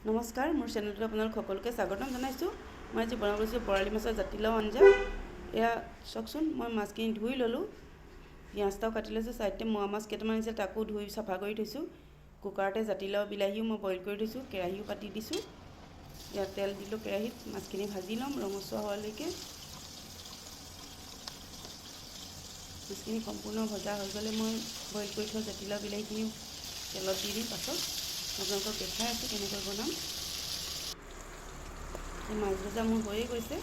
নমস্কাৰ, মোৰ চেনেলটোত আপোনালোক সকলোকে স্বাগতম জনাইছোঁ। মই আজি বনাব লৈছোঁ বৰালি মাছৰ জাতিলাও আঞ্জা। এয়া চাওকচোন, মই মাছখিনি ধুই ল'লোঁ, পিঁয়াজটাও কাটি লৈছোঁ। চাইডতে মোৱা মাছ কেইটামান আছে, তাকো ধুই চাফা কৰি থৈছোঁ। কুকাৰতে জাতিলাও বিলাহীও মই বইল কৰি থৈছোঁ, কেৰাহীও পাতি দিছোঁ। ইয়াত তেল দিলোঁ কেৰাহীত, মাছখিনি ভাজি ল'ম ৰঙচুৱা হোৱালৈকে। মাছখিনি সম্পূৰ্ণ ভজা হৈ গ'লে মই বইল কৰি থোৱা জাতিলাও বিলাহীখিনিও তেলত দি দিম। পাছত আপোনালোকক দেখাই আছোঁ কেনেকৈ বনাম। মাছ ভজা মোৰ হৈয়ে গৈছে।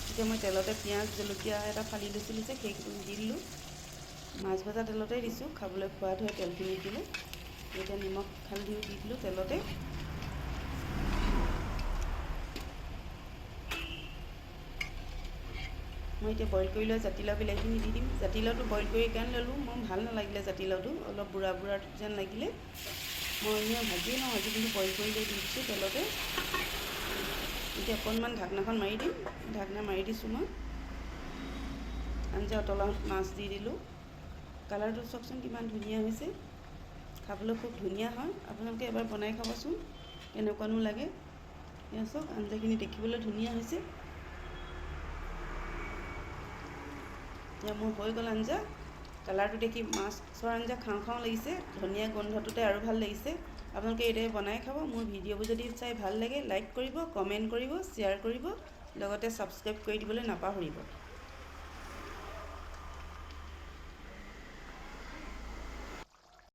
এতিয়া মই তেলতে পিঁয়াজ জলকীয়া এটা ফালি লৈছিলোঁ যে সেইখিনি দি দিলোঁ। মাছ ভজা তেলতে দিছোঁ, খাবলৈ সোৱাদ হয় তেলখিনি দিলে। এতিয়া নিমখ হালধিও দি দিলোঁ তেলতে। মই এতিয়া বইল কৰি লোৱা জাতিলাও বিলাহীখিনি দি দিম। জাতিলাওটো বইল কৰি কাৰণে ল'লোঁ, মই ভাল নালাগিলে জাতিলাওটো, অলপ বুঢ়া বুঢ়া যেন লাগিলে। মই এনেই ভাজিয়ে লওঁ, আজি কিন্তু বইল কৰি লৈ দি দিছোঁ তেলতে। এতিয়া অকণমান ঢাকনাখন মাৰি দিম, ঢাকনা মাৰি দিছোঁ মই। আঞ্জা উতলাত মাছ দি দিলোঁ। কালাৰটো চাওকচোন কিমান ধুনীয়া হৈছে, খাবলৈ খুব ধুনীয়া হয়। আপোনালোকে এবাৰ বনাই খাবচোন কেনেকুৱানো লাগে। এয়া চাওক, আঞ্জাখিনি দেখিবলৈ ধুনীয়া হৈছে। এতিয়া মোৰ হৈ গ'ল আঞ্জা। কালাৰটো দেখি মাছৰ আঞ্জা খাওঁ খাওঁ লাগিছে, ধনিয়া গোন্ধটোতে আৰু ভাল লাগিছে। আপোনালোকে এইদৰে বনাই খাব। মোৰ ভিডিঅ'বোৰ যদি চাই ভাল লাগে, লাইক কৰিব, কমেণ্ট কৰিব, শ্বেয়াৰ কৰিব, লগতে ছাবস্ক্ৰাইব কৰি দিবলৈ নাপাহৰিব।